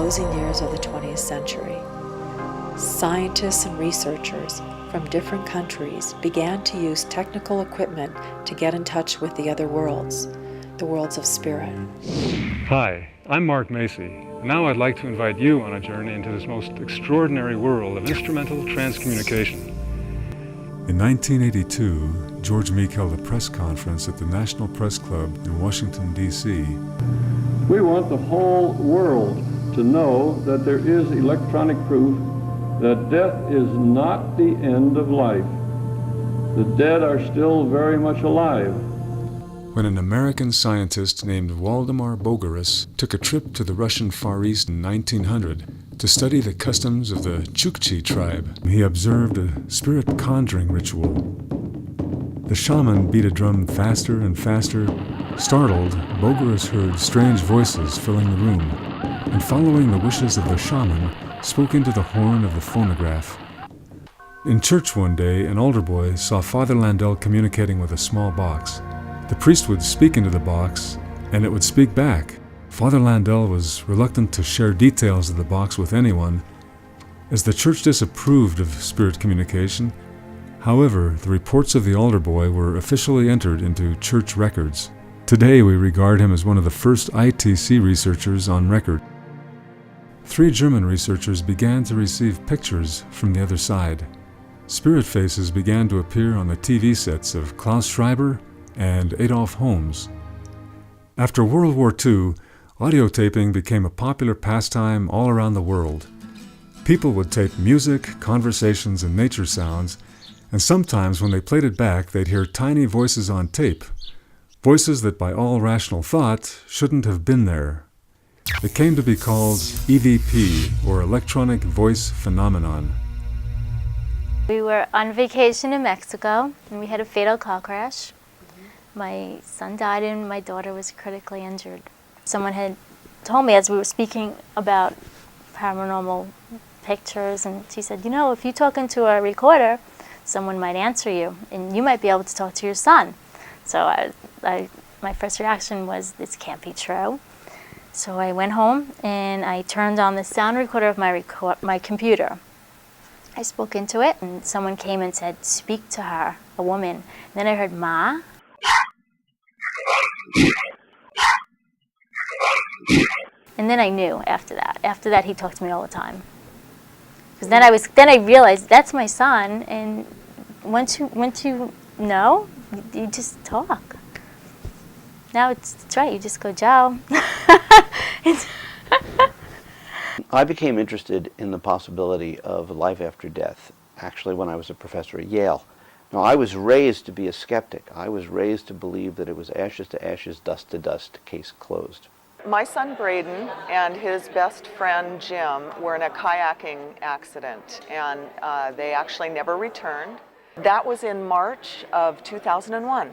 closing years of the 20th century. Scientists and researchers from different countries began to use technical equipment to get in touch with the other worlds, the worlds of spirit. Hi, I'm Mark Macy. Now I'd like to invite you on a journey into this most extraordinary world of instrumental transcommunication. In 1982, George Meek held a press conference at the National Press Club in Washington, D.C. We want the whole world to know that there is electronic proof that death is not the end of life. The dead are still very much alive. When an American scientist named Waldemar Bogaris took a trip to the Russian Far East in 1900 to study the customs of the Chukchi tribe, he observed a spirit conjuring ritual. The shaman beat a drum faster and faster. Startled, Bogaris heard strange voices filling the room, and following the wishes of the shaman, spoke into the horn of the phonograph. In church one day, an altar boy saw Father Landel communicating with a small box. The priest would speak into the box, and it would speak back. Father Landel was reluctant to share details of the box with anyone, as the church disapproved of spirit communication. However, the reports of the altar boy were officially entered into church records. Today, we regard him as one of the first ITC researchers on record. 3 German researchers began to receive pictures from the other side. Spirit faces began to appear on the TV sets of Klaus Schreiber and Adolf Holmes. After World War II, audio taping became a popular pastime all around the world. People would tape music, conversations, and nature sounds, and sometimes when they played it back, they'd hear tiny voices on tape, voices that by all rational thought shouldn't have been there. It came to be called EVP, or Electronic Voice Phenomenon. We were on vacation in Mexico, and we had a fatal car crash. My son died and my daughter was critically injured. Someone had told me as we were speaking about paranormal pictures, and she said, you know, if you talk into a recorder, someone might answer you, and you might be able to talk to your son. So my first reaction was, this can't be true. So I went home and I turned on the sound recorder of my computer. I spoke into it, and someone came and said, speak to her, a woman. And then I heard, Ma? And then I knew after that. After that, he talked to me all the time. Because then I realized that's my son, and once you know, you just talk. Now it's right. You just go, Joe. I became interested in the possibility of life after death, actually, when I was a professor at Yale. Now, I was raised to be a skeptic. I was raised to believe that it was ashes to ashes, dust to dust, case closed. My son Braden and his best friend Jim were in a kayaking accident, and they actually never returned. That was in March of 2001.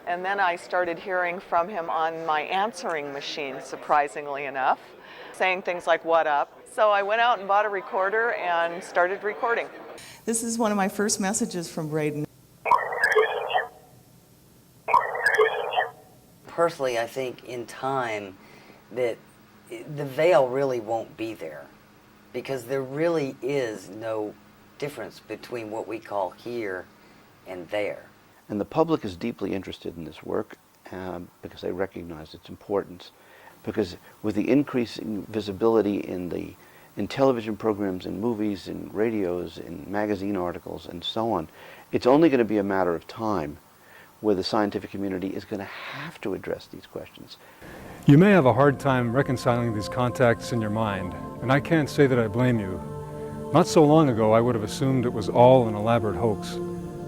And then I started hearing from him on my answering machine, surprisingly enough, saying things like, what up? So I went out and bought a recorder and started recording. This is one of my first messages from Braden. Personally, I think in time that the veil really won't be there, because there really is no difference between what we call here and there. And the public is deeply interested in this work because they recognize its importance. Because with the increasing visibility in television programs, in movies, in radios, in magazine articles, and so on, it's only going to be a matter of time where the scientific community is going to have to address these questions. You may have a hard time reconciling these contacts in your mind, and I can't say that I blame you. Not so long ago, I would have assumed it was all an elaborate hoax.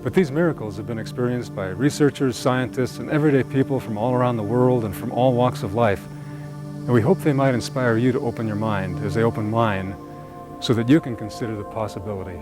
But these miracles have been experienced by researchers, scientists, and everyday people from all around the world and from all walks of life. And we hope they might inspire you to open your mind, as they open mine, so that you can consider the possibility.